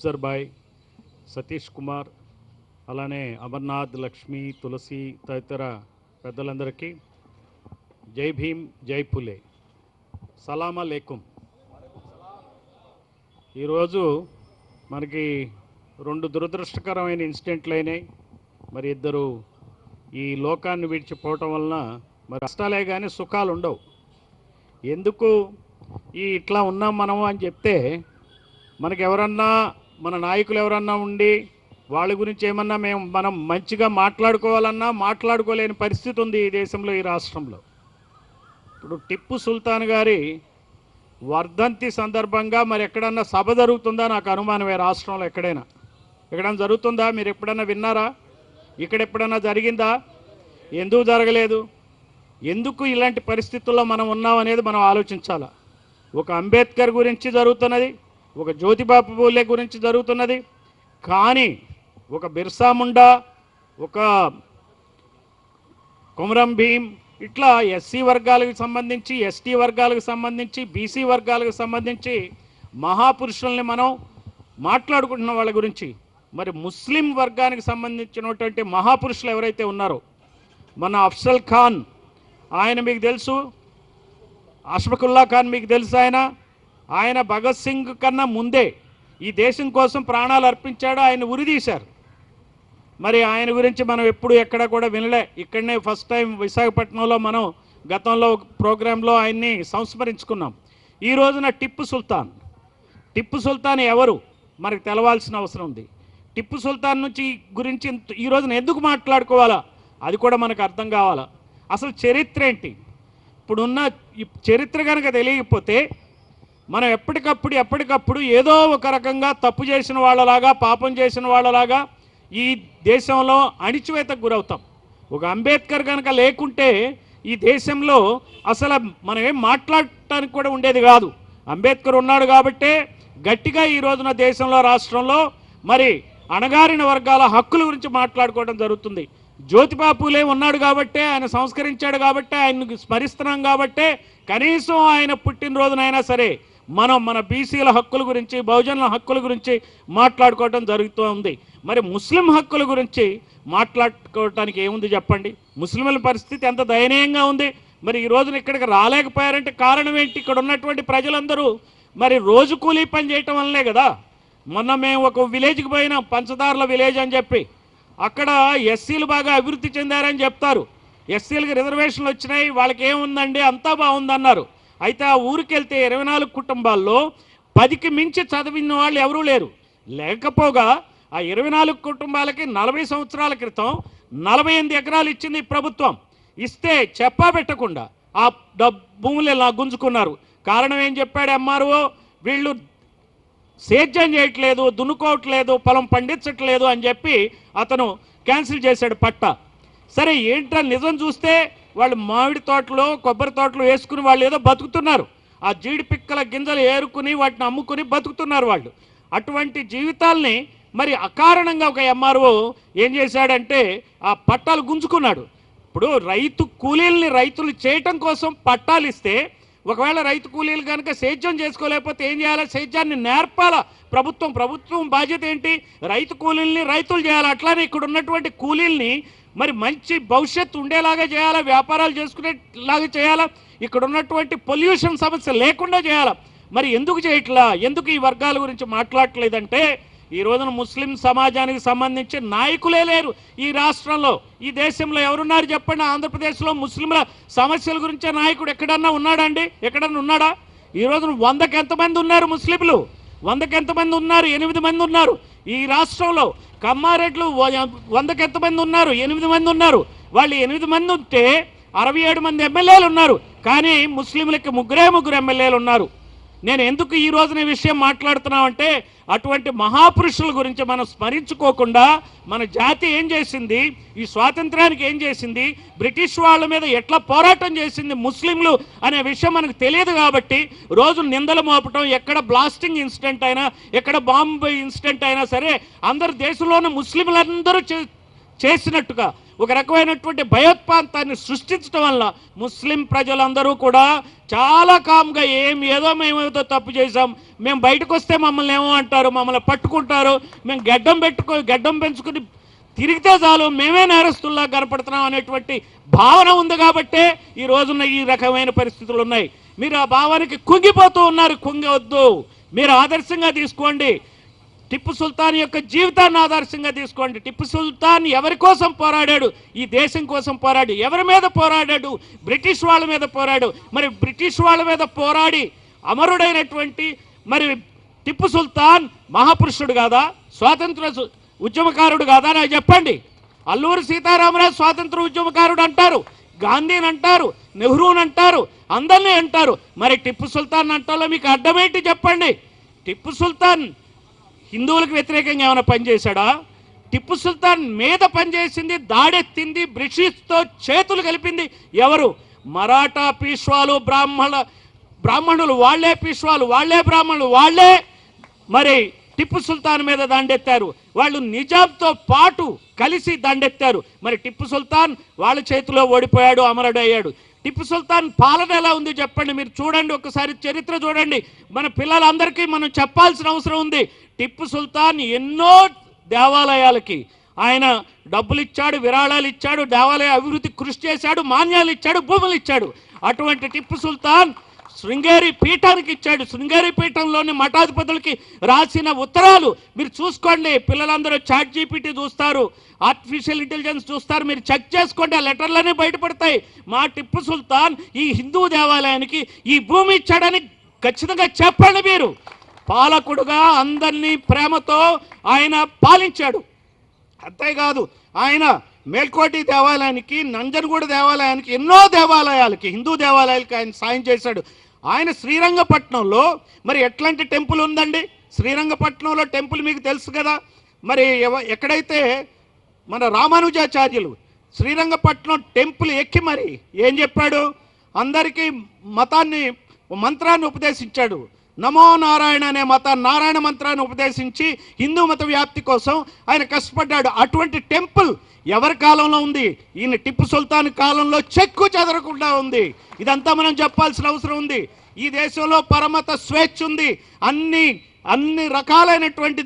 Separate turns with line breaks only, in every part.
Afzar bye, Satish Kumar, అలానే అమర్నాథ్, లక్ష్మి, తులసి తదితర పెద్దలందరికీ జై భీమ్, జై పులే, సలాం అలైకుం. ఈరోజు మనకి రెండు దురదృష్టకరమైన ఇన్సిడెంట్లు అయినాయి. మరి ఇద్దరు ఈ లోకాన్ని విడిచిపోవటం వలన మరి కష్టాలే కానీ సుఖాలు ఉండవు. ఎందుకు ఇట్లా ఉన్నాం మనము అని చెప్తే, మనకి ఎవరన్నా మన నాయకులు ఎవరన్నా ఉండి వాళ్ళ గురించి ఏమన్నా మనం మంచిగా మాట్లాడుకోవాలన్నా మాట్లాడుకోలేని పరిస్థితి ఉంది ఈ దేశంలో, ఈ రాష్ట్రంలో. ఇప్పుడు టిప్పు సుల్తాన్ గారి వర్ధంతి సందర్భంగా మరి ఎక్కడన్నా సభ జరుగుతుందా? నాకు అనుమానమే. రాష్ట్రంలో ఎక్కడైనా జరుగుతుందా? మీరు ఎప్పుడన్నా విన్నారా? ఇక్కడ ఎప్పుడన్నా జరిగిందా? ఎందుకు జరగలేదు? ఎందుకు ఇలాంటి పరిస్థితుల్లో మనం ఉన్నాం అనేది మనం ఆలోచించాలా. ఒక అంబేద్కర్ గురించి జరుగుతున్నది, ఒక జ్యోతిబాపు పూలే గురించి జరుగుతున్నది, కానీ ఒక బిర్సా ముండా, ఒక కొమరం భీం, ఇట్లా ఎస్సీ వర్గాలకు సంబంధించి, ఎస్టీ వర్గాలకు సంబంధించి, బీసీ వర్గాలకు సంబంధించి మహాపురుషుల్ని మనం మాట్లాడుకుంటున్న వాళ్ళ గురించి, మరి ముస్లిం వర్గానికి సంబంధించినటువంటి మహాపురుషులు ఎవరైతే ఉన్నారో, మన అఫ్జల్ ఖాన్, ఆయన మీకు తెలుసు, అష్ఫకుల్లా ఖాన్ మీకు తెలుసు. ఆయన భగత్ సింగ్ కన్నా ముందే ఈ దేశం కోసం ప్రాణాలు అర్పించాడు. ఆయన ఉరిదీశారు. మరి ఆయన గురించి మనం ఎప్పుడు ఎక్కడ కూడా వినలే. ఇక్కడనే ఫస్ట్ టైం విశాఖపట్నంలో మనం గతంలో ప్రోగ్రాంలో ఆయన్ని సంస్మరించుకున్నాం. ఈ రోజున టిప్పు సుల్తాన్ ఎవరు మనకు తెలవాల్సిన అవసరం ఉంది. టిప్పు సుల్తాన్ గురించి ఈ రోజున ఎందుకు మాట్లాడుకోవాలా అది కూడా మనకు అర్థం కావాలా. అసలు చరిత్ర ఏంటి? ఇప్పుడున్న చరిత్ర కనుక తెలియకపోతే మనం ఎప్పటికప్పుడు ఏదో ఒక రకంగా తప్పు చేసిన వాళ్ళలాగా, పాపం చేసిన వాళ్ళలాగా ఈ దేశంలో అణిచివేతకు గురవుతాం. ఒక అంబేద్కర్ కనుక లేకుంటే ఈ దేశంలో అసలు మనం ఏం మాట్లాడటానికి కూడా ఉండేది కాదు. అంబేద్కర్ ఉన్నాడు కాబట్టే గట్టిగా ఈ రోజున దేశంలో, రాష్ట్రంలో మరి అణగారిన వర్గాల హక్కుల గురించి మాట్లాడుకోవడం జరుగుతుంది. జ్యోతిబాపు పూలే ఉన్నాడు కాబట్టే, ఆయన సంస్కరించాడు కాబట్టే, ఆయనకు స్మరిస్తున్నాం కాబట్టే కనీసం ఆయన పుట్టినరోజునైనా సరే మనం మన బీసీల హక్కుల గురించి, బహుజనుల హక్కుల గురించి మాట్లాడుకోవడం జరుగుతూ ఉంది. మరి ముస్లిం హక్కుల గురించి మాట్లాడుకోవటానికి ఏముంది చెప్పండి? ముస్లింల పరిస్థితి ఎంత దయనీయంగా ఉంది. మరి ఈ రోజున ఇక్కడికి రాలేకపోయారంటే కారణం ఏంటి? ఇక్కడ ఉన్నటువంటి ప్రజలందరూ మరి రోజు కూలీ పని చేయటం వల్లనే కదా. మొన్న మేము ఒక విలేజ్కి పోయినాం, పంచదారుల విలేజ్ అని చెప్పి. అక్కడ ఎస్సీలు బాగా అభివృద్ధి చెందారని చెప్తారు. ఎస్సీలకు రిజర్వేషన్లు వచ్చినాయి, వాళ్ళకి ఏముందండి అంతా బాగుందన్నారు. అయితే ఆ ఊరికి వెళ్తే 24 కుటుంబాల్లో 10కి మించి చదివిన వాళ్ళు ఎవరూ లేరు. లేకపోగా ఆ 24 కుటుంబాలకి 40 సంవత్సరాల క్రితం 48 ఎకరాలు ఇచ్చింది ప్రభుత్వం. ఇస్తే చెప్పా పెట్టకుండా ఆ భూములు గుంజుకున్నారు. కారణం ఏం చెప్పాడు ఎంఆర్ఓ? వీళ్ళు సేద్యం చేయట్లేదు, దున్నుకోవట్లేదు, పొలం పండించట్లేదు అని చెప్పి అతను క్యాన్సిల్ చేశాడు పట్టా. సరే ఏంట్రా నిజం చూస్తే వాళ్ళు మామిడి తోటలు, కొబ్బరి తోటలు వేసుకుని వాళ్ళు ఏదో బతుకుతున్నారు. ఆ జీడి పిక్కల గింజలు ఏరుకుని వాటిని అమ్ముకుని బతుకుతున్నారు వాళ్ళు. అటువంటి జీవితాల్ని మరి అకారణంగా ఒక ఎంఆర్ఓ ఏం చేశాడంటే ఆ పట్టాలు గుంజుకున్నాడు. ఇప్పుడు రైతులు చేయటం కోసం పట్టాలు ఇస్తే, ఒకవేళ రైతు కూలీలు కనుక సేద్యం చేసుకోలేకపోతే ఏం చేయాలి? సేద్యాన్ని నేర్పాలా ప్రభుత్వం బాధ్యత ఏంటి? రైతు కూలీల్ని రైతులు చేయాలి. అట్లానే ఇక్కడ ఉన్నటువంటి కూలీల్ని మరి మంచి భవిష్యత్తు ఉండేలాగా చేయాలా, వ్యాపారాలు చేసుకునేలాగా చేయాలా, ఇక్కడ ఉన్నటువంటి పొల్యూషన్ సమస్య లేకుండా చేయాలా. మరి ఎందుకు చేయట్లా? ఎందుకు ఈ వర్గాల గురించి మాట్లాడట్లేదంటే, ఈ రోజున ముస్లిం సమాజానికి సంబంధించి నాయకులే లేరు ఈ రాష్ట్రంలో. ఈ దేశంలో ఎవరున్నారు చెప్పండి? ఆంధ్రప్రదేశ్లో ముస్లింల సమస్యల గురించే నాయకుడు ఎక్కడన్నా ఉన్నాడండి? ఎక్కడన్నా ఉన్నాడా? ఈ రోజున 100కి ఎంతమంది ఉన్నారు ముస్లింలు? 100కి ఎంతమంది ఉన్నారు? 8 మంది ఉన్నారు. ఈ రాష్ట్రంలో కమ్మారెడ్లు 100కి ఎంతమంది ఉన్నారు? 8 మంది ఉన్నారు. వాళ్ళు 8 మంది ఉంటే 67 మంది ఎమ్మెల్యేలు ఉన్నారు. కానీ ముస్లింలకి ముగ్గురు ఎమ్మెల్యేలు ఉన్నారు. నేను ఎందుకు ఈ రోజున ఈ విషయం మాట్లాడుతున్నామంటే, అటువంటి మహాపురుషుల గురించి మనం స్మరించుకోకుండా మన జాతి ఏం చేసింది, ఈ స్వాతంత్రానికి ఏం చేసింది, బ్రిటిష్ వాళ్ళ మీద ఎట్లా పోరాటం చేసింది ముస్లింలు అనే విషయం మనకు తెలియదు. కాబట్టి రోజు నిందలు మోపటం, ఎక్కడ బ్లాస్టింగ్ ఇన్సిడెంట్ అయినా, ఎక్కడ బాంబు ఇన్సిడెంట్ అయినా సరే అందరు దేశంలోని ముస్లింలందరూ చేసినట్టుగా ఒక రకమైనటువంటి భయోత్పాతాన్ని సృష్టించడం వల్ల ముస్లిం ప్రజలందరూ కూడా చాలా కామ్గా ఏదో మేమేదో తప్పు చేసాం, మేము బయటకు వస్తే మమ్మల్ని ఏమో అంటారు, మమ్మల్ని పట్టుకుంటారు, మేము గడ్డం పెంచుకుని తిరిగితే చాలు మేమే నేరస్తుల్లా కనపడుతున్నాం అనేటువంటి భావన ఉంది కాబట్టే ఈ రోజున ఈ రకమైన పరిస్థితులు ఉన్నాయి. మీరు ఆ భావానికి కుంగిపోతూ ఉన్నారు. కుంగవద్దు. మీరు ఆదర్శంగా తీసుకోండి. టిప్పు సుల్తాన్ యొక్క జీవితాన్ని ఆదర్శంగా తీసుకోండి. టిప్పు సుల్తాన్ ఎవరి కోసం పోరాడాడు? ఈ దేశం కోసం పోరాడు. ఎవరి మీద పోరాడాడు? బ్రిటిష్ వాళ్ళ మీద పోరాడు. మరి బ్రిటిష్ వాళ్ళ మీద పోరాడి అమరుడైనటువంటి మరి టిప్పు సుల్తాన్ మహాపురుషుడు కాదా? స్వాతంత్ర ఉద్యమకారుడు కాదా? నాకు చెప్పండి. అల్లూరి సీతారామరాజు స్వాతంత్ర ఉద్యమకారుడు అంటారు, గాంధీని అంటారు, నెహ్రూని అంటారు, అందరినీ అంటారు. మరి టిప్పు సుల్తాన్ అంటాలో మీకు అడ్డమేంటి చెప్పండి? టిప్పు సుల్తాన్ హిందువులకు వ్యతిరేకంగా ఏమైనా పనిచేశాడా? టిప్పు సుల్తాన్ మీద పనిచేసింది, దాడెత్తింది, బ్రిటిష్తో చేతులు కలిపింది ఎవరు? మరాఠా పీష్వాలు, బ్రాహ్మణులు వాళ్లే పీష్వాలు, వాళ్లే బ్రాహ్మణులు, వాళ్లే మరి టిప్పు సుల్తాన్ మీద దండెత్తారు. వాళ్ళు నిజాంతో పాటు కలిసి దండెత్తారు. మరి టిప్పు సుల్తాన్ వాళ్ళ చేతిలో ఓడిపోయాడు, అమరుడయ్యాడు. టిప్పు సుల్తాన్ పాలన ఎలా ఉంది చెప్పండి. మీరు చూడండి, ఒకసారి చరిత్ర చూడండి. మన పిల్లలందరికీ మనం చెప్పాల్సిన అవసరం ఉంది. టిప్పు సుల్తాన్ ఎన్నో దేవాలయాలకి ఆయన డబ్బులు ఇచ్చాడు, విరాళాలు ఇచ్చాడు, దేవాలయ అభివృద్ధి కృషి చేశాడు, మాన్యాలు ఇచ్చాడు, భూములు ఇచ్చాడు. అటువంటి టిప్పు సుల్తాన్ శృంగేరి పీఠానికి ఇచ్చాడు. శృంగేరి పీఠంలోని మఠాధిపతులకి రాసిన ఉత్తరాలు మీరు చూసుకోండి. పిల్లలందరూ చాట్ జీపీటీ చూస్తారు, ఆర్టిఫిషియల్ ఇంటెలిజెన్స్ చూస్తారు. మీరు చెక్ చేసుకోండి, ఆ లెటర్లనే బయటపడతాయి. మా టిప్పు సుల్తాన్ ఈ హిందూ దేవాలయానికి ఈ భూమి ఇచ్చాడని ఖచ్చితంగా చెప్పండి. మీరు పాలకుడుగా అందరినీ ప్రేమతో ఆయన పాలించాడు. అంతేకాదు ఆయన మేల్కోటి దేవాలయానికి, నంజనగూడ దేవాలయానికి, ఎన్నో దేవాలయాలకి, హిందూ దేవాలయాలకి ఆయన సాయం చేశాడు. ఆయన శ్రీరంగపట్నంలో మరి ఎట్లాంటి టెంపుల్ ఉందండి? శ్రీరంగపట్నంలో టెంపుల్ మీకు తెలుసు కదా. మరి ఎక్కడైతే మన రామానుజాచార్యులు శ్రీరంగపట్నం టెంపుల్ ఎక్కి మరి ఏం చెప్పాడు? అందరికీ మంత్రాన్ని ఉపదేశించాడు. నమో నారాయణ అనే నారాయణ మంత్రాన్ని ఉపదేశించి హిందూ మత వ్యాప్తి కోసం ఆయన కష్టపడ్డాడు. అటువంటి టెంపుల్ ఎవరి కాలంలో ఉంది? ఈయన టిప్పు సుల్తాన్ కాలంలో చెక్కు చెదరకుండా ఉంది. ఇదంతా మనం చెప్పాల్సిన అవసరం ఉంది. ఈ దేశంలో పరమత స్వేచ్ఛ ఉంది. అన్ని రకాలైనటువంటి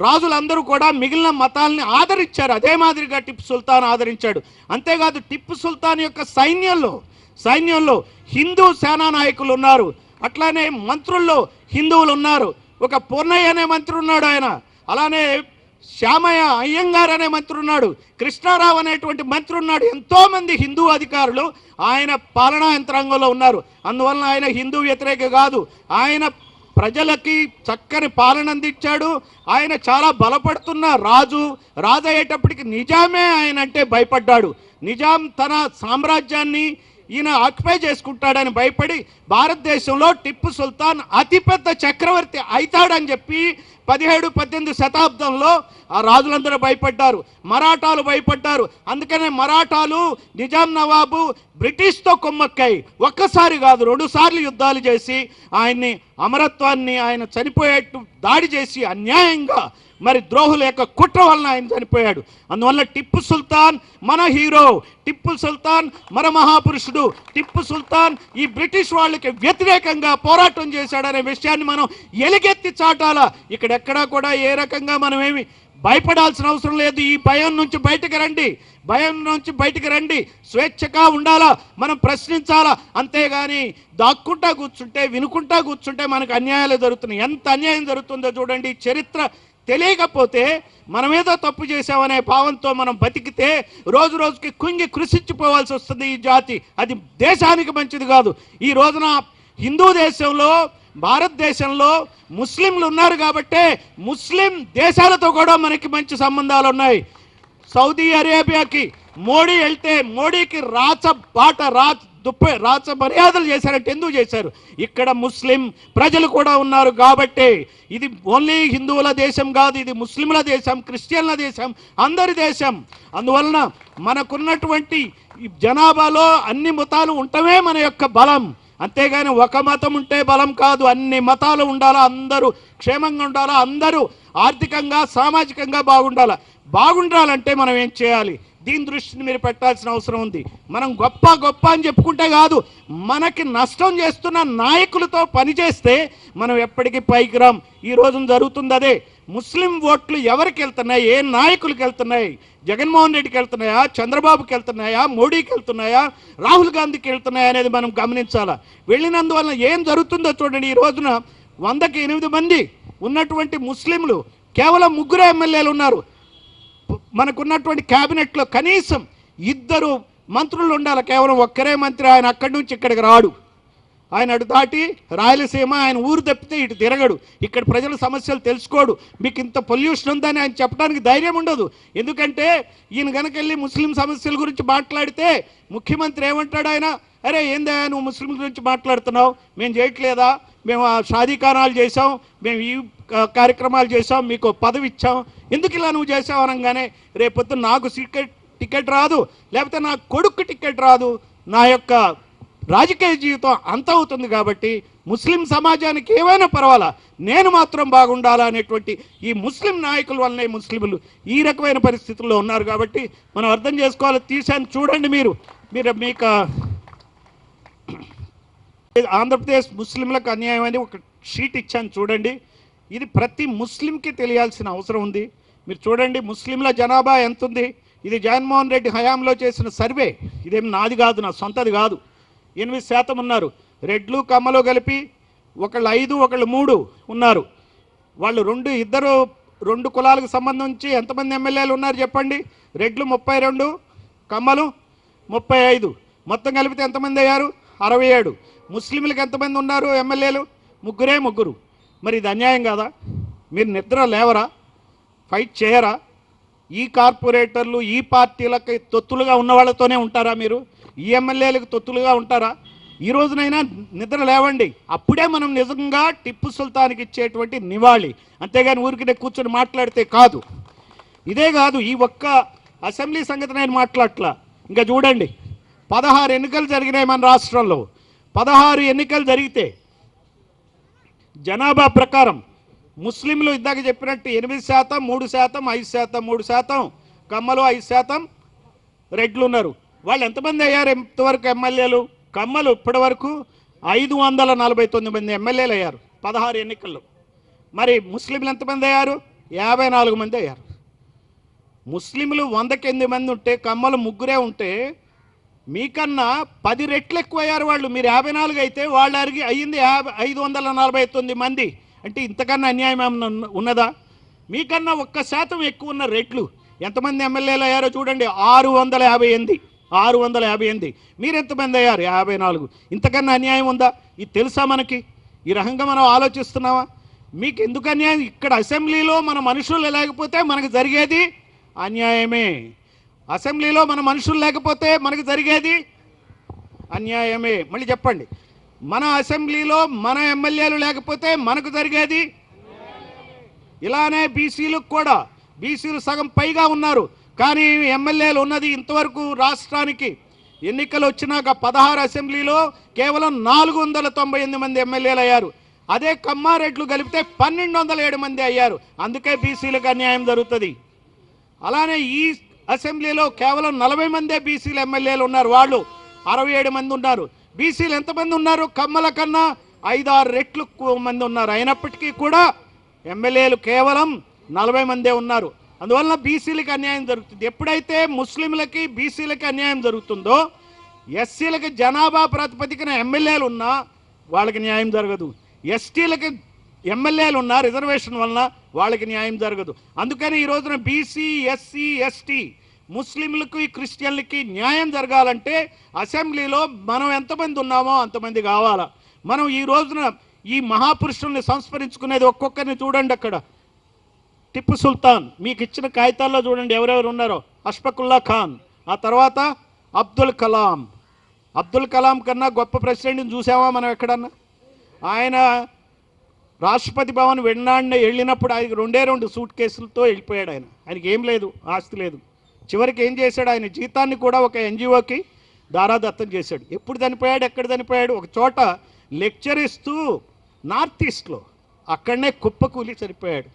రాజులందరూ కూడా మిగిలిన మతాలని ఆదరించారు. అదే మాదిరిగా టిప్పు సుల్తాన్ ఆదరించాడు. అంతేకాదు టిప్పు సుల్తాన్ యొక్క సైన్యంలో హిందూ సేనా నాయకులు ఉన్నారు. అట్లానే మంత్రుల్లో హిందువులు ఉన్నారు. ఒక పూర్ణయ్య అనే మంత్రి ఉన్నాడు ఆయన. అలానే శ్యామయ్య అయ్యంగార్ అనే మంత్రి ఉన్నాడు. కృష్ణారావు అనేటువంటి మంత్రి ఉన్నాడు. ఎంతోమంది హిందూ అధికారులు ఆయన పాలనా యంత్రాంగంలో ఉన్నారు. అందువలన ఆయన హిందూ వ్యతిరేక కాదు. ఆయన ప్రజలకి చక్కని పాలన అందించాడు. ఆయన చాలా బలపడుతున్న రాజు అయ్యేటప్పటికి నిజామే ఆయన అంటే భయపడ్డాడు. నిజాం తన సామ్రాజ్యాన్ని ఈయన ఆక్యుపై చేసుకుంటాడని భయపడి భారతదేశంలో టిప్పు సుల్తాన్ అతిపెద్ద చక్రవర్తి అవుతాడని చెప్పి 17-18 శతాబ్దంలో ఆ రాజులందరూ భయపడ్డారు. మరాఠాలు భయపడ్డారు. అందుకనే మరాఠాలు నిజాం నవాబు బ్రిటిష్తో కుమ్మక్కాయి. ఒక్కసారి కాదు 2 సార్లు యుద్ధాలు చేసి ఆయన్ని అమరత్వాన్ని ఆయన చనిపోయేట్టు దాడి చేసి అన్యాయంగా మరి ద్రోహుల యొక్క కుట్ర వలన ఆయన చనిపోయాడు. అందువల్ల టిప్పు సుల్తాన్ మన హీరో, టిప్పు సుల్తాన్ మన మహాపురుషుడు. టిప్పు సుల్తాన్ ఈ బ్రిటిష్ వాళ్ళకి వ్యతిరేకంగా పోరాటం చేశాడనే విషయాన్ని మనం ఎలుగెత్తి చాటాలా. ఇక్కడెక్కడా కూడా ఏ రకంగా మనం ఏమి భయపడాల్సిన అవసరం లేదు. ఈ భయం నుంచి బయటకు రండి. స్వేచ్ఛగా ఉండాలా, మనం ప్రశ్నించాలా. అంతేగాని దాక్కుంటా కూర్చుంటే, వినుకుంటా కూర్చుంటే మనకు అన్యాయాలు జరుగుతున్నాయి. ఎంత అన్యాయం జరుగుతుందో చూడండి. చరిత్ర తెలియకపోతే మనమేదో తప్పు చేసామనే భావంతో మనం బతికితే రోజు రోజుకి కృషించిపోవాల్సి వస్తుంది ఈ జాతి. అది దేశానికి మంచిది కాదు. ఈ రోజున హిందూ దేశంలో, భారతదేశంలో ముస్లింలు ఉన్నారు కాబట్టే ముస్లిం దేశాలతో కూడా మనకి మంచి సంబంధాలు ఉన్నాయి. సౌదీ అరేబియాకి మోడీ వెళ్తే మోడీకి రాచ మర్యాదలు చేశారంటే ఎందుకు చేశారు? ఇక్కడ ముస్లిం ప్రజలు కూడా ఉన్నారు కాబట్టి. ఇది ఓన్లీ హిందువుల దేశం కాదు, ఇది ముస్లింల దేశం, క్రిస్టియన్ల దేశం, అందరి దేశం. అందువలన మనకున్నటువంటి జనాభాలో అన్ని మతాలు ఉండటమే మన యొక్క బలం. అంతేగాని ఒక మతం ఉంటే బలం కాదు. అన్ని మతాలు ఉండాలా, అందరూ క్షేమంగా ఉండాలా, అందరూ ఆర్థికంగా సామాజికంగా బాగుండాలంటే మనం ఏం చేయాలి? దీని దృష్టిని మీరు పెట్టాల్సిన అవసరం ఉంది. మనం గొప్ప గొప్ప అని చెప్పుకుంటే కాదు, మనకి నష్టం చేస్తున్న నాయకులతో పనిచేస్తే మనం ఎప్పటికీ పైకి రాం. ఈ రోజున జరుగుతుంది అదే. ముస్లిం ఓట్లు ఎవరికి వెళ్తున్నాయి, ఏ నాయకులకు వెళ్తున్నాయి? జగన్మోహన్ రెడ్డికి వెళ్తున్నాయా, చంద్రబాబుకి వెళ్తున్నాయా, మోడీకి వెళ్తున్నాయా, రాహుల్ గాంధీకి వెళ్తున్నాయా అనేది మనం గమనించాలా. వెళ్ళినందువల్ల ఏం జరుగుతుందో చూడండి. ఈ రోజున 100కి 8 మంది ఉన్నటువంటి ముస్లింలు కేవలం 3 ఎమ్మెల్యేలు ఉన్నారు. మనకున్నటువంటి క్యాబినెట్లో కనీసం 2 మంత్రులు ఉండాలి, కేవలం ఒక్కరే మంత్రి. ఆయన అక్కడి నుంచి ఇక్కడికి రాడు. ఆయన అటు దాటి రాయలసీమ, ఆయన ఊరు తప్పితే ఇటు తిరగడు. ఇక్కడ ప్రజల సమస్యలు తెలుసుకోడు. మీకు ఇంత పొల్యూషన్ ఉందని ఆయన చెప్పడానికి ధైర్యం ఉండదు. ఎందుకంటే ఈయన కనుక వెళ్ళి ముస్లిం సమస్యల గురించి మాట్లాడితే ముఖ్యమంత్రి ఏమంటాడు? ఆయన, అరే ఏందా నువ్వు ముస్లింల గురించి మాట్లాడుతున్నావు, మేము చేయట్లేదా, మేము షాదీఖానాలు చేసాం, మేము ఈ కార్యక్రమాలు చేసాం, మీకు పదవి ఇచ్చాం, ఎందుకు ఇలా నువ్వు చేసావు అనగానే రేపొద్దు నాకు టికెట్ రాదు, లేకపోతే నా కొడుకు టికెట్ రాదు, నా యొక్క రాజకీయ జీవితం అంత అవుతుంది. కాబట్టి ముస్లిం సమాజానికి ఏమైనా పర్వాలా, నేను మాత్రం బాగుండాలా అనేటువంటి ఈ ముస్లిం నాయకుల వల్లనే ముస్లింలు ఈ రకమైన పరిస్థితుల్లో ఉన్నారు. కాబట్టి మనం అర్థం చేసుకోవాలి. తీసాను చూడండి. మీకు ఆంధ్రప్రదేశ్ ముస్లింలకు అన్యాయం అని ఒక షీట్ ఇచ్చాను చూడండి. ఇది ప్రతి ముస్లింకి తెలియాల్సిన అవసరం ఉంది. మీరు చూడండి ముస్లింల జనాభా ఎంత ఉంది. ఇది జగన్మోహన్ రెడ్డి హయాంలో చేసిన సర్వే. ఇదేం నాది కాదు, నా సొంతది కాదు. 8% ఉన్నారు. రెడ్లు కమ్మలు కలిపి ఒకళ్ళు 5, ఒకళ్ళు 3 ఉన్నారు. వాళ్ళు రెండు కులాలకు సంబంధించి ఎంతమంది ఎమ్మెల్యేలు ఉన్నారు చెప్పండి? రెడ్లు 32, కమ్మలు 35, మొత్తం కలిపితే ఎంతమంది అయ్యారు? 67. ముస్లింలకు ఎంతమంది ఉన్నారు ఎమ్మెల్యేలు? 3. మరి ఇది అన్యాయం కాదా? మీరు నిద్ర లేవరా? ఫైట్ చేయరా? ఈ కార్పొరేటర్లు, ఈ పార్టీలకు తొత్తులుగా ఉన్న వాళ్ళతోనే ఉంటారా మీరు? ఈ ఎమ్మెల్యేలకు తొత్తులుగా ఉంటారా? ఈ రోజునైనా నిద్ర లేవండి. అప్పుడే మనం నిజంగా టిప్పు సుల్తాన్కి ఇచ్చేటువంటి నివాళి. అంతేగాని ఊరికి కూర్చొని మాట్లాడితే కాదు. ఇదే కాదు, ఈ ఒక్క అసెంబ్లీ సంగతి నేను మాట్లాడట్లా. ఇంకా చూడండి, 16 ఎన్నికలు జరిగినాయి మన రాష్ట్రంలో. 16 ఎన్నికలు జరిగితే జనాభా ప్రకారం ముస్లింలు ఇందాక చెప్పినట్టు 8%, 3%, 5%, 3% కమ్మలు, 5% రెడ్లు ఉన్నారు. వాళ్ళు ఎంతమంది అయ్యారు ఇంతవరకు ఎమ్మెల్యేలు? కమ్మలు ఇప్పటి వరకు 549 మంది ఎమ్మెల్యేలు అయ్యారు 16 ఎన్నికల్లో. మరి ముస్లింలు ఎంతమంది అయ్యారు? 54 మంది అయ్యారు. ముస్లింలు 100కి 8 మంది ఉంటే, కమ్మలు 3 ఉంటే మీకన్నా 10 రెట్లు ఎక్కువ అయ్యారు వాళ్ళు. మీరు 54 అయితే వాళ్ళు అయ్యింది 549 మంది. అంటే ఇంతకన్నా అన్యాయం ఏమన్నా ఉన్నదా? మీకన్నా 1% ఎక్కువ ఉన్న రెట్లు ఎంతమంది ఎమ్మెల్యేలు అయ్యారో చూడండి. 658. మీరు ఎంతమంది అయ్యారు? 54. ఇంతకన్నా అన్యాయం ఉందా? ఇది తెలుసా మనకి? ఈ రకంగా మనం ఆలోచిస్తున్నావా? మీకు ఎందుకు అన్యాయం? ఇక్కడ అసెంబ్లీలో మన మనుషులు లేకపోతే మనకు జరిగేది అన్యాయమే. అసెంబ్లీలో మన మనుషులు లేకపోతే మనకు జరిగేది అన్యాయమే. మళ్ళీ చెప్పండి, మన అసెంబ్లీలో మన ఎమ్మెల్యేలు లేకపోతే మనకు జరిగేది. ఇలానే బీసీలకు కూడా, బీసీలు సగం పైగా ఉన్నారు, కానీ ఎమ్మెల్యేలు ఉన్నది ఇంతవరకు రాష్ట్రానికి ఎన్నికలు వచ్చినాక 16 అసెంబ్లీలో కేవలం 498 మంది ఎమ్మెల్యేలు అయ్యారు. అదే కమ్మారెడ్లు కలిపితే 1207 మంది అయ్యారు. అందుకే బీసీలకు అన్యాయం జరుగుతుంది. అలానే ఈ అసెంబ్లీలో కేవలం 40 మందే బీసీలు ఎమ్మెల్యేలు ఉన్నారు. వాళ్ళు 67 మంది ఉన్నారు. బీసీలు ఎంతమంది ఉన్నారు? కమ్మల కన్నా 5-6 రెట్లు మంది ఉన్నారు. అయినప్పటికీ కూడా ఎమ్మెల్యేలు కేవలం 40 మందే ఉన్నారు. అందువలన బీసీలకు అన్యాయం జరుగుతుంది. ఎప్పుడైతే ముస్లింలకి బీసీలకి అన్యాయం జరుగుతుందో, ఎస్సీలకి జనాభా ప్రాతిపదికన ఎమ్మెల్యేలు ఉన్నా వాళ్ళకి న్యాయం జరగదు. ఎస్టీలకి ఎమ్మెల్యేలు ఉన్నా రిజర్వేషన్ వలన వాళ్ళకి న్యాయం జరగదు. అందుకని ఈ రోజున బీసీ, ఎస్సీ, ఎస్టీ, ముస్లింలకు, క్రిస్టియన్లకి న్యాయం జరగాలంటే అసెంబ్లీలో మనం ఎంతమంది ఉన్నామో అంతమంది కావాలా. మనం ఈ రోజున ఈ మహాపురుషుల్ని సంస్మరించుకునేది ఒక్కొక్కరిని చూడండి. అక్కడ టిప్పు సుల్తాన్ మీకు ఇచ్చిన కాగితాల్లో చూడండి ఎవరెవరు ఉన్నారో. అష్ఫకుల్లా ఖాన్, ఆ తర్వాత అబ్దుల్ కలాం. అబ్దుల్ కలాం కన్నా గొప్ప ప్రెసిడెంట్ని చూసామా మనం ఎక్కడన్నా? ఆయన రాష్ట్రపతి భవన్ వెళ్ళినప్పుడు ఆయనకు 2 సూట్ కేసులతో వెళ్ళిపోయాడు. ఆయనకి ఏం లేదు, ఆస్తి లేదు. చివరికి ఏం చేశాడు? ఆయన జీతాన్ని కూడా ఒక ఎన్జిఓకి దారాదత్తం చేశాడు. ఎప్పుడు చనిపోయాడు? ఎక్కడ చనిపోయాడు? ఒక చోట లెక్చర్ ఇస్తూ నార్త్ ఈస్ట్లో అక్కడనే కుప్పకూలి చనిపోయాడు.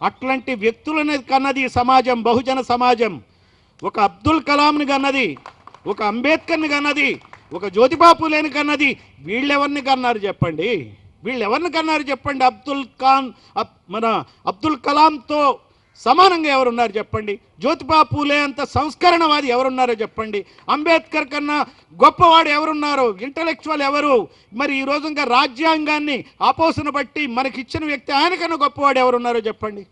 అట్లాంటి వ్యక్తులనేది కన్నది సమాజం, బహుజన సమాజం. ఒక అబ్దుల్ కలాంని కన్నది, ఒక అంబేద్కర్ని కన్నది, ఒక జ్యోతిబా పూలేని కన్నది. వీళ్ళెవరిని కన్నారు చెప్పండి? వీళ్ళెవరిని కన్నారు చెప్పండి? మన అబ్దుల్ కలాంతో సమానంగా ఎవరున్నారు చెప్పండి? జ్యోతిబా పూలే అంత సంస్కరణవాది ఎవరున్నారో చెప్పండి? అంబేద్కర్ కన్నా గొప్పవాడు ఎవరున్నారు? ఇంటలెక్చువల్ ఎవరు? మరి ఈ రోజు ఇంకా రాజ్యాంగాన్ని ఆపోసన బట్టి మనకిచ్చిన వ్యక్తి ఆయనకన్నా గొప్పవాడు ఎవరున్నారో చెప్పండి?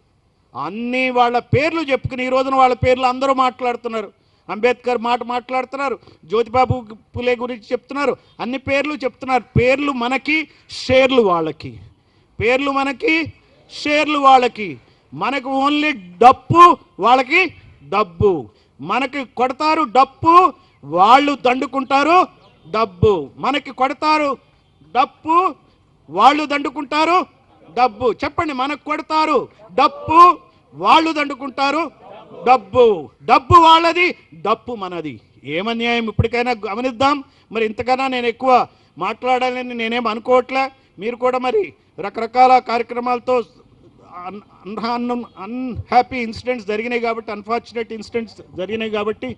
అన్నీ వాళ్ళ పేర్లు చెప్పుకుని ఈ రోజున వాళ్ళ పేర్లు అందరూ మాట్లాడుతున్నారు. అంబేద్కర్ మాట్లాడుతున్నారు, జ్యోతిబాబు పులే గురించి చెప్తున్నారు, అన్ని పేర్లు చెప్తున్నారు. పేర్లు మనకి, షేర్లు వాళ్ళకి. పేర్లు మనకి, షేర్లు వాళ్ళకి. మనకు ఓన్లీ డప్పు, వాళ్ళకి డబ్బు. మనకి కొడతారు డప్పు, వాళ్ళు దండుకుంటారు డబ్బు. మనకి కొడతారు డప్పు, వాళ్ళు దండుకుంటారు డబ్బు. చెప్పండి, మనకు కొడతారు డప్పు, వాళ్ళు దండుకుంటారు డబ్బు. డబ్బు వాళ్ళది, డప్పు మనది. ఏమన్యాయం! ఇప్పటికైనా గమనిద్దాం. మరి ఇంతకన్నా నేను ఎక్కువ మాట్లాడాలని నేనేం అనుకోవట్లే. మీరు కూడా మరి రకరకాల కార్యక్రమాలతో అన్హ్యాపీ ఇన్సిడెంట్స్ జరిగినాయి కాబట్టి, అన్ఫార్చునేట్ ఇన్సిడెంట్స్ జరిగినాయి కాబట్టి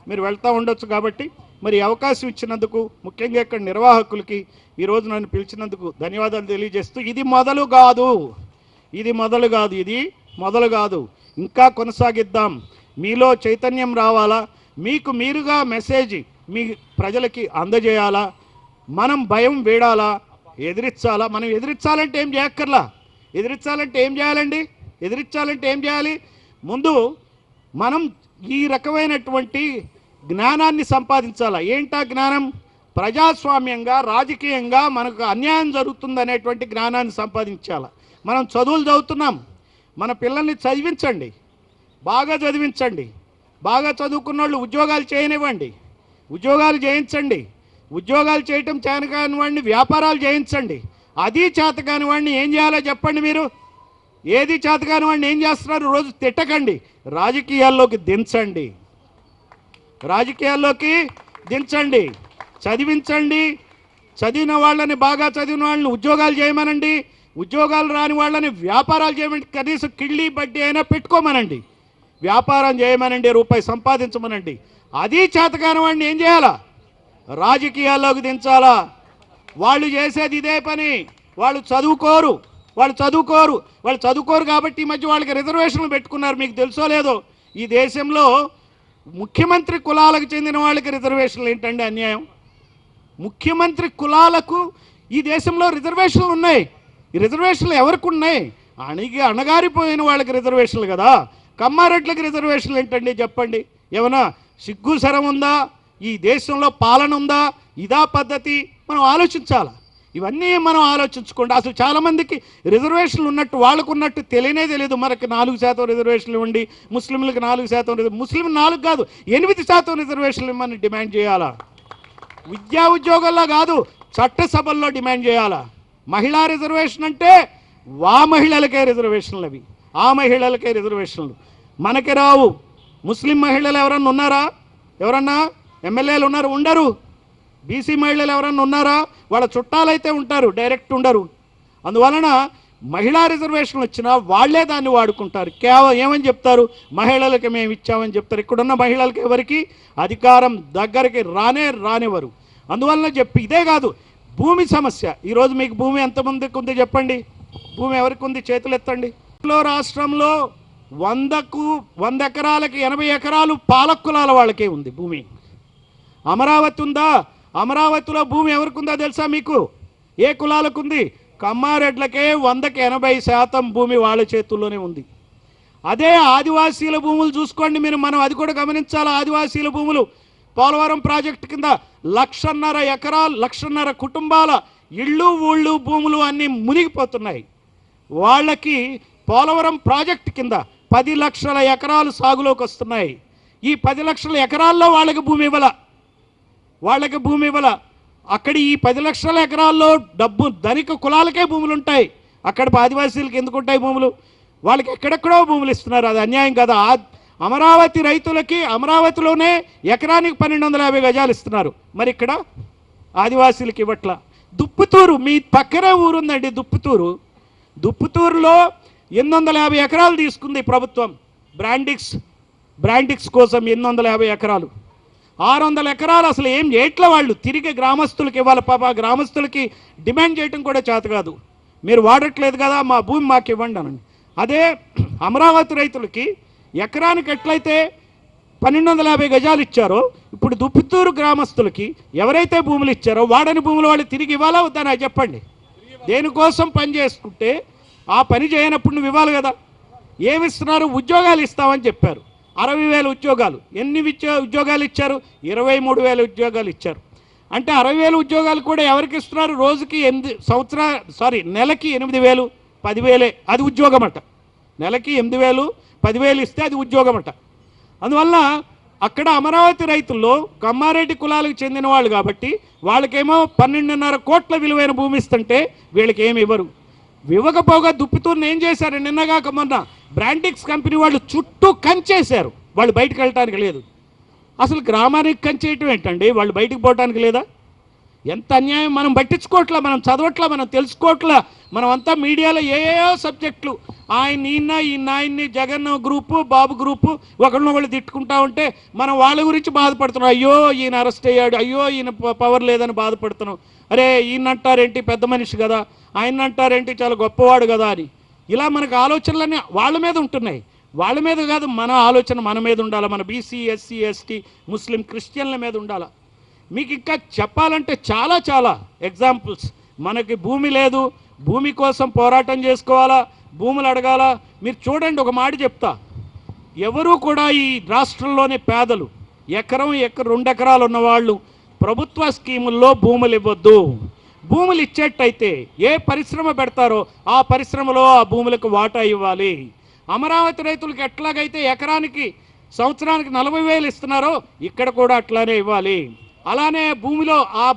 మీరు వెళ్తూ ఉండొచ్చు. కాబట్టి మరి అవకాశం ఇచ్చినందుకు, ముఖ్యంగా ఇక్కడ నిర్వాహకులకి ఈరోజు నన్ను పిలిచినందుకు ధన్యవాదాలు తెలియజేస్తూ, ఇది మొదలు కాదు, ఇది మొదలు కాదు. ఇంకా కొనసాగిద్దాం. మీలో చైతన్యం రావాలా, మీకు మీరుగా మెసేజ్ మీ ప్రజలకి అందజేయాలా, మనం భయం వీడాలా, ఎదిరించాలా. మనం ఎదిరించాలంటే ఏం చేయక్కర్లా. ఎదిరించాలంటే ఏం చేయాలండి? ఎదిరించాలంటే ఏం చేయాలి? ముందు మనం ఈ రకమైనటువంటి జ్ఞానాన్ని సంపాదించాలా. ఏంటా జ్ఞానం? ప్రజాస్వామ్యంగా, రాజకీయంగా మనకు అన్యాయం జరుగుతుందనేటువంటి జ్ఞానాన్ని సంపాదించాలా. మనం చదువులు చదువుతున్నాం, మన పిల్లల్ని చదివించండి, బాగా చదివించండి. బాగా చదువుకున్న వాళ్ళు ఉద్యోగాలు చేయనివ్వండి, ఉద్యోగాలు చేయించండి. ఉద్యోగాలు చేయటం చేతకాని వాడిని వ్యాపారాలు చేయించండి. అది చేతకాని వాడిని ఏం చేయాలో చెప్పండి మీరు? ఏది చేతకాని వాడిని ఏం చేస్తున్నారు? రోజు తిట్టకండి, రాజకీయాల్లోకి దించండి, రాజకీయాల్లోకి దించండి. చదివించండి. చదివిన వాళ్ళని, బాగా చదివిన వాళ్ళని ఉద్యోగాలు చేయమనండి. ఉద్యోగాలు రాని వాళ్ళని వ్యాపారాలు చేయమని, కనీసం కిళ్ళీ బడ్డీ అయినా పెట్టుకోమనండి, వ్యాపారం చేయమనండి, రూపాయి సంపాదించమనండి. అది చేతకాని వాడిని ఏం చేయాలా? రాజకీయాల్లోకి దించాలా. వాళ్ళు చేసేది ఇదే పని. వాళ్ళు చదువుకోరు కాబట్టి ఈ మధ్య వాళ్ళకి రిజర్వేషన్లు పెట్టుకున్నారు. మీకు తెలుసో లేదో, ఈ దేశంలో ముఖ్యమంత్రి కులాలకు చెందిన వాళ్ళకి రిజర్వేషన్లు ఏంటండి అన్యాయం? ముఖ్యమంత్రి కులాలకు ఈ దేశంలో రిజర్వేషన్లు ఉన్నాయి. ఈ రిజర్వేషన్లు ఎవరికి ఉన్నాయి? అణగారిపోయిన వాళ్ళకి రిజర్వేషన్లు కదా. కమ్మారెడ్లకి రిజర్వేషన్లు ఏంటండి చెప్పండి? ఏమన్నా సిగ్గు శరం ఉందా? ఈ దేశంలో పాలన ఉందా? ఇదా పద్ధతి? మనం ఆలోచించాలి. ఇవన్నీ మనం ఆలోచించుకోండి. అసలు చాలామందికి రిజర్వేషన్లు ఉన్నట్టు, వాళ్ళకు ఉన్నట్టు తెలియనే తెలియదు. మనకి 4% రిజర్వేషన్లు ఇవ్వండి, ముస్లింలకు 4%, ముస్లిం 4 కాదు 8% రిజర్వేషన్లు ఇవ్వమని డిమాండ్ చేయాలా. విద్యా ఉద్యోగాల్లో కాదు, చట్టసభల్లో డిమాండ్ చేయాలా. మహిళా రిజర్వేషన్ అంటే ఆ మహిళలకే రిజర్వేషన్లు, అవి ఆ మహిళలకే రిజర్వేషన్లు, మనకి రావు. ముస్లిం మహిళలు ఎవరన్నా ఉన్నారా? ఎవరన్నా ఎమ్మెల్యేలు ఉన్నారు? ఉండరు. బీసీ మహిళలు ఎవరన్నా ఉన్నారా? వాళ్ళ చుట్టాలైతే ఉంటారు, డైరెక్ట్ ఉండరు. అందువలన మహిళా రిజర్వేషన్లు వచ్చినా వాళ్లే దాన్ని వాడుకుంటారు. కేవలం ఏమని చెప్తారు? మహిళలకి మేము ఇచ్చామని చెప్తారు. ఇక్కడున్న మహిళలకి ఎవరికి అధికారం దగ్గరికి రానివ్వరు. అందువలన చెప్పి, ఇదే కాదు, భూమి సమస్య. ఈరోజు మీకు భూమి ఎంతమందికి ఉంది చెప్పండి? భూమి ఎవరికి ఉంది? చేతులు ఎత్తండి. రాష్ట్రంలో 100 ఎకరాలకి 80 ఎకరాలు పాలకులాల వాళ్ళకే ఉంది భూమి. అమరావతి ఉందా? అమరావతిలో భూమి ఎవరికి ఉందో తెలుసా మీకు? ఏ కులాలకు ఉంది? కమ్మారెడ్లకే 100కి 80% భూమి వాళ్ళ చేతుల్లోనే ఉంది. అదే ఆదివాసీల భూములు చూసుకోండి మీరు. మనం అది కూడా గమనించాలి. ఆదివాసీల భూములు పోలవరం ప్రాజెక్టు కింద 1.5 ఎకరాలు, 1.5 కుటుంబాల ఇళ్ళు, ఊళ్ళు, భూములు అన్నీ మునిగిపోతున్నాయి. వాళ్ళకి పోలవరం ప్రాజెక్టు కింద 10 లక్షల ఎకరాలు సాగులోకి వస్తున్నాయి. ఈ 10 లక్షల ఎకరాల్లో వాళ్ళకి భూమి ఇవ్వాల. అక్కడ ఈ 10 లక్షల ఎకరాల్లో డబ్బు ధనిక కులాలకే భూములు ఉంటాయి. అక్కడ ఆదివాసీలకు ఎందుకు ఉంటాయి భూములు? వాళ్ళకి ఎక్కడెక్కడో భూములు ఇస్తున్నారు. అది అన్యాయం కదా. అమరావతి రైతులకి అమరావతిలోనే ఎకరానికి 1250 గజాలు ఇస్తున్నారు. మరి ఇక్కడ ఆదివాసీలకి ఇవ్వట్లా. దుప్పుతూరు, మీ పక్కనే ఊరుందండి దుప్పుతూరులో 850 ఎకరాలు తీసుకుంది ప్రభుత్వం. బ్రాండిక్స్ బ్రాండిక్స్ కోసం 850 ఎకరాలు, 600 ఎకరాలు అసలు ఏం చేయట్ల వాళ్ళు. తిరిగి గ్రామస్తులకి ఇవ్వాలి. పాప గ్రామస్తులకి డిమాండ్ చేయడం కూడా చేత కాదు. మీరు వాడట్లేదు కదా, మా భూమి మాకు ఇవ్వండి అనండి. అదే అమరావతి రైతులకి ఎకరానికి ఎట్లయితే 1250 గజాలు ఇచ్చారో, ఇప్పుడు దుప్పితూరు గ్రామస్తులకి ఎవరైతే భూములు ఇచ్చారో వాడని భూములు వాళ్ళు తిరిగి ఇవ్వాలా వద్దని చెప్పండి. దేనికోసం పని చేసుకుంటే ఆ పని చేయనప్పుడు నువ్వు ఇవ్వాలి కదా. ఏమి ఇస్తున్నారు? ఉద్యోగాలు ఇస్తామని చెప్పారు. 60,000 ఉద్యోగాలు. ఎన్ని ఉద్యోగాలు ఇచ్చారు? 23,000 ఉద్యోగాలు ఇచ్చారు. అంటే 60,000 ఉద్యోగాలు కూడా ఎవరికి ఇస్తున్నారు? రోజుకి నెలకి 8,000, 10,000 అది ఉద్యోగం అట. నెలకి 8,000, 10,000 ఇస్తే అది ఉద్యోగం అట. అందువల్ల అక్కడ అమరావతి రైతుల్లో కమ్మారెడ్డి కులాలకు చెందిన వాళ్ళు కాబట్టి వాళ్ళకేమో 12.5 కోట్ల విలువైన భూమి ఇస్తుంటే వీళ్ళకి ఏమి ఇవ్వరు. ఇవ్వకపోగా దుప్పితూరుని ఏం చేశారు? నిన్నగాక మొన్న బ్రాండిక్స్ కంపెనీ వాళ్ళు చుట్టూ కంచేశారు. వాళ్ళు బయటకు వెళ్ళటానికి లేదు. అసలు గ్రామానికి కంచేయటం ఏంటండి? వాళ్ళు బయటకు పోవటానికి లేదా? ఎంత అన్యాయం! మనం పట్టించుకోవట్లా, మనం చదవట్లా, మనం తెలుసుకోవట్లా. మనం అంతా మీడియాలో ఏయో సబ్జెక్టులు, ఆయన్ని జగన్ గ్రూపు, బాబు గ్రూపు ఒకళ్ళు తిట్టుకుంటా ఉంటే మనం వాళ్ళ గురించి బాధపడుతున్నాం. అయ్యో ఈయన అరెస్ట్ అయ్యాడు, అయ్యో ఈయన పవర్ లేదని బాధపడుతున్నాం. అరే ఈయన అంటారేంటి పెద్ద మనిషి కదా, ఆయన అంటారేంటి చాలా గొప్పవాడు కదా అని. ఇలా మనకు ఆలోచనలన్నీ వాళ్ళ మీద ఉంటున్నాయి. వాళ్ళ మీద కాదు, మన ఆలోచన మన మీద ఉండాలి. మన బీసీ, ఎస్సీ, ఎస్టీ, ముస్లిం, క్రిస్టియన్ల మీద ఉండాలి. మీకు ఇంకా చెప్పాలంటే చాలా చాలా ఎగ్జాంపుల్స్. మనకి భూమి లేదు, భూమి కోసం పోరాటం చేసుకోవాలా, భూములు అడగాల. మీరు చూడండి, ఒక మాట చెప్తా. ఎవరు కూడా ఈ రాష్ట్రంలోని పేదలు ఎకరం 2 ఎకరాలు ఉన్నవాళ్ళు ప్రభుత్వ స్కీముల్లో భూములు ఇవ్వద్దు. భూములు ఇచ్చేట్టయితే ఏ పరిశ్రమ పెడతారో ఆ పరిశ్రమలో ఆ భూములకు వాటా ఇవ్వాలి. అమరావతి రైతులకు ఎట్లాగైతే ఎకరానికి సంవత్సరానికి 40,000 ఇస్తున్నారో ఇక్కడ కూడా అట్లానే ఇవ్వాలి. అలానే భూమిలో ఆ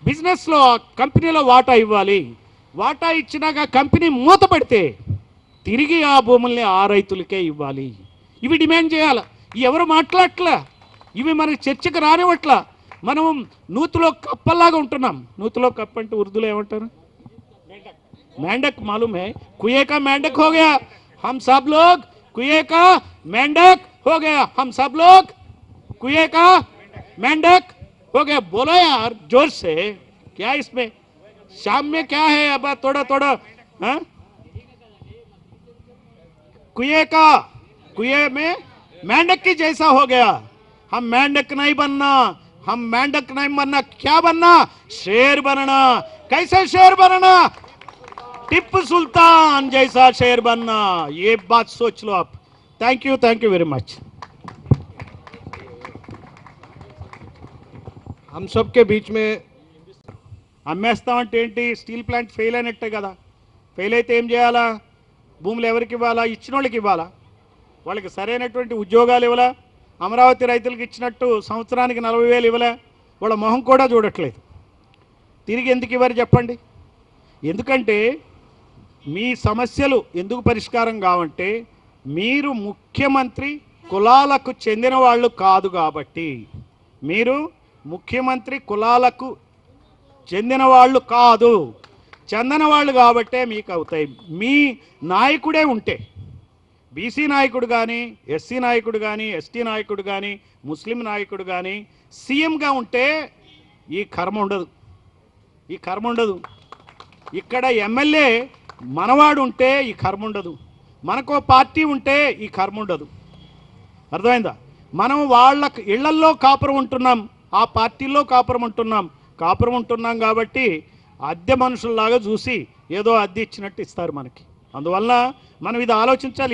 బిజినెస్లో ఆ కంపెనీలో వాటా ఇవ్వాలి. వాటా ఇచ్చినాక కంపెనీ మూతపడితే తిరిగి ఆ భూముల్ని ఆ రైతులకే ఇవ్వాలి. ఇవి డిమాండ్ చేయాలి. ఎవరు మాట్లాడట్లా, ఇవి మనకి చర్చకు రానివ్వట్లా. మనం నూతులో కప్పల్లాగా ఉంటున్నాం. నూతులో కప్ప అంటే ఉర్దూలో ఏమంటారు? మేండక్ మాలూమ్ హై? కుయే కా మేండక్ హో గయా हम सब लोग, कुएं का मेंढक हो गया हम सब लोग, कुएं का मेंढक हो गया. बोलो यार जोर से, क्या इसमें शाम में क्या है? अब थोड़ा थोड़ा कुएं में मेंढक की जैसा हो गया. हम मेंढक नहीं बनना, हम मेंढक नहीं बनना. क्या बनना? शेर बनना. कैसे शेर बनना? टिप्पू सुल्तान जैसा शेर बनना. ये बात सोच लो आप. Thank you very much.
हम सब के बीच में
అమ్మేస్తామంటే ఏంటి? స్టీల్ ప్లాంట్ ఫెయిల్ అయినట్టే కదా. ఫెయిల్ అయితే ఏం చేయాలా? భూములు ఎవరికి ఇవ్వాలా? ఇచ్చిన వాళ్ళకి ఇవ్వాలా. వాళ్ళకి సరైనటువంటి ఉద్యోగాలు ఇవ్వాలా. అమరావతి రైతులకు ఇచ్చినట్టు సంవత్సరానికి 40,000 ఇవ్వలే. వాళ్ళ మొహం కూడా చూడట్లేదు. తిరిగి ఎందుకు ఇవ్వరు చెప్పండి? ఎందుకంటే మీ సమస్యలు ఎందుకు పరిష్కారం కావంటే మీరు ముఖ్యమంత్రి కులాలకు చెందిన వాళ్ళు కాదు కాబట్టి. మీరు ముఖ్యమంత్రి కులాలకు చెందిన వాళ్ళు కాదు, చెందిన వాళ్ళు కాబట్టే మీకు అవుతాయి. మీ నాయకుడే ఉంటే, బీసీ నాయకుడు కానీ, ఎస్సీ నాయకుడు కానీ, ఎస్టీ నాయకుడు కానీ, ముస్లిం నాయకుడు కానీ సీఎంగా ఉంటే ఈ కర్మ ఉండదు. ఇక్కడ ఎమ్మెల్యే మనవాడు ఉంటే ఈ కర్మ ఉండదు. మనకో పార్టీ ఉంటే ఈ కర్మ ఉండదు. అర్థమైందా? మనం వాళ్ళ ఇళ్లల్లో కాపురం ఉంటున్నాం, ఆ పార్టీల్లో కాపురం ఉంటున్నాం కాబట్టి అద్దె మనుషుల్లాగా చూసి ఏదో అద్దె ఇచ్చినట్టు ఇస్తారు మనకి. అందువల్ల మనం ఇది ఆలోచించాలి.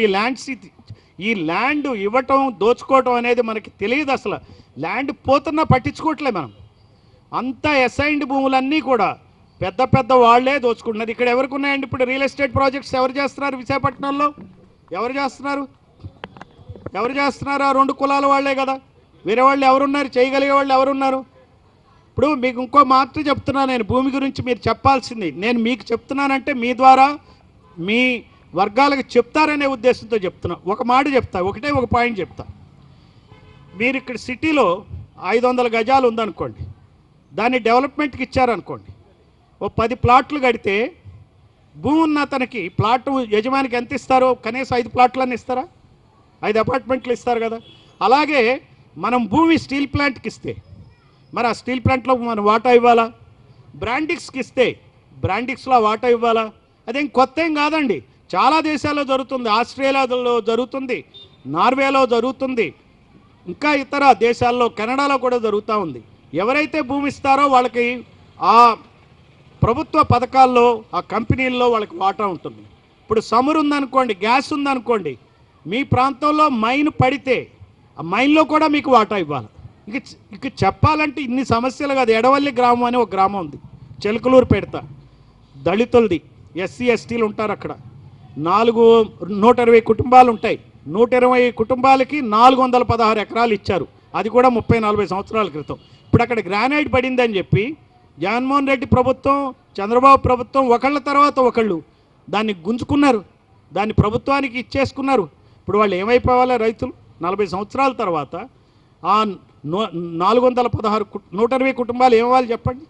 ఈ ల్యాండ్ ఇవ్వటం, దోచుకోవటం అనేది మనకి తెలియదు. అసలు ల్యాండ్ పోతున్నా పట్టించుకోవట్లే మనం. అంతా అసైన్డ్ భూములన్నీ కూడా పెద్ద పెద్ద వాళ్లే దోచుకుంటున్నారు. ఇక్కడ ఎవరికి ఉన్నాయండి ఇప్పుడు రియల్ ఎస్టేట్ ప్రాజెక్ట్స్? ఎవరు చేస్తున్నారు విశాఖపట్నంలో? ఎవరు చేస్తున్నారు? ఆ 2 కులాల వాళ్లే కదా. వేరే వాళ్ళు ఎవరున్నారు? చేయగలిగే వాళ్ళు ఎవరున్నారు? ఇప్పుడు మీకు ఇంకో మాట చెప్తున్నా, నేను భూమి గురించి మీరు చెప్పాల్సింది. నేను మీకు చెప్తున్నానంటే మీ ద్వారా మీ వర్గాలకు చెప్తారనే ఉద్దేశంతో చెప్తున్నా. ఒక మాట చెప్తా, ఒక పాయింట్ చెప్తా. మీరు ఇక్కడ సిటీలో 500 గజాలు ఉందనుకోండి, దాన్ని డెవలప్మెంట్కి ఇచ్చారనుకోండి. ఓ 10 ప్లాట్లు కడితే భూమి ఉన్న అతనికి ప్లాట్ యజమానికి ఎంత ఇస్తారో? కనీసం 5 ప్లాట్లన్నీ ఇస్తారా? 5 అపార్ట్మెంట్లు ఇస్తారు కదా. అలాగే మనం భూమి స్టీల్ ప్లాంట్కి ఇస్తే మరి ఆ స్టీల్ ప్లాంట్లో మనం వాటా ఇవ్వాలా? బ్రాండిక్స్కి ఇస్తే బ్రాండిక్స్లో వాటా ఇవ్వాలా? అదేం కొత్త ఏం కాదండి, చాలా దేశాల్లో జరుగుతుంది. ఆస్ట్రేలియాలో జరుగుతుంది, నార్వేలో జరుగుతుంది, ఇంకా ఇతర దేశాల్లో కెనడాలో కూడా జరుగుతూ ఉంది. ఎవరైతే భూమి ఇస్తారో వాళ్ళకి ఆ ప్రభుత్వ పథకాల్లో ఆ కంపెనీల్లో వాళ్ళకి వాటా ఉంటుంది. ఇప్పుడు సమురు ఉందనుకోండి, గ్యాస్ ఉందనుకోండి, మీ ప్రాంతంలో మైన్ పడితే ఆ మైన్లో కూడా మీకు వాటా ఇవ్వాలి. ఇక చెప్పాలంటే ఇన్ని సమస్యలు కాదు. ఎడవల్లి గ్రామం అని ఒక గ్రామం ఉంది, చిలకలూరు పెడతా, దళితులది, ఎస్సీ ఎస్టీలు ఉంటారు అక్కడ. 120 కుటుంబాలు ఉంటాయి. 120 కుటుంబాలకి 416 ఎకరాలు ఇచ్చారు. అది కూడా 30-40 సంవత్సరాల క్రితం. ఇప్పుడు అక్కడ గ్రానైట్ పడిందని చెప్పి జగన్మోహన్ రెడ్డి ప్రభుత్వం, చంద్రబాబు ప్రభుత్వం ఒకళ్ళ తర్వాత ఒకళ్ళు దాన్ని గుంజుకున్నారు, దాన్ని ప్రభుత్వానికి ఇచ్చేసుకున్నారు. ఇప్పుడు వాళ్ళు ఏమైపోవాలా రైతులు? 40 సంవత్సరాల తర్వాత ఆ 416 120 కుటుంబాలు ఏమవ్వాలి చెప్పండి?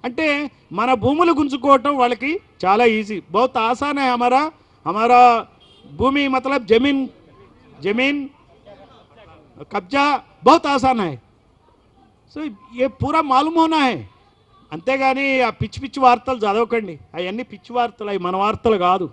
అంటే మన భూములు గుంజుకోవటం వాళ్ళకి చాలా ఈజీ. बहुत आसान है हमारा भूमि मतलब जमीन कब्जा बहुत आसान है. సో ये पूरा मालूम होना है. అంతేగాని ఆ పిచ్చి పిచ్చి వార్తలు చదవకండి. అవన్నీ పిచ్చి వార్తలు, అవి మన వార్తలు కాదు.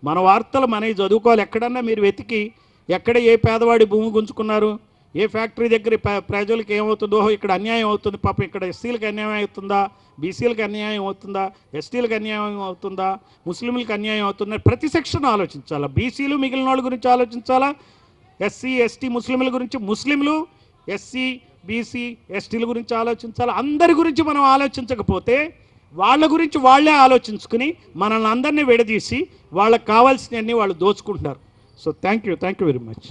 మన వార్తలు మనవి చదువుకోవాలి. ఎక్కడన్నా మీరు వెతికి ఎక్కడ ఏ పేదవాడి భూమి గుంజుకున్నారు, ఏ ఫ్యాక్టరీ దగ్గర ప్రజలకు ఏమవుతుందో, ఇక్కడ అన్యాయం అవుతుంది పాపం, ఇక్కడ ఎస్సీలకు అన్యాయం అవుతుందా, బీసీలకు అన్యాయం అవుతుందా, ఎస్టీలకు అన్యాయం అవుతుందా, ముస్లింలకు అన్యాయం అవుతుందా, ప్రతి సెక్షన్ ఆలోచించాలా. బీసీలు మిగిలిన వాళ్ళ గురించి ఆలోచించాలా, ఎస్సీ ఎస్టీ ముస్లింల గురించి, ముస్లింలు ఎస్సీ బీసీ ఎస్టీల గురించి ఆలోచించాలి. అందరి గురించి మనం ఆలోచించకపోతే వాళ్ళ గురించి వాళ్ళే ఆలోచించుకుని మనల్ని అందరినీ విడదీసి వాళ్ళకి కావాల్సినవన్నీ వాళ్ళు దోచుకుంటున్నారు. So thank you very much.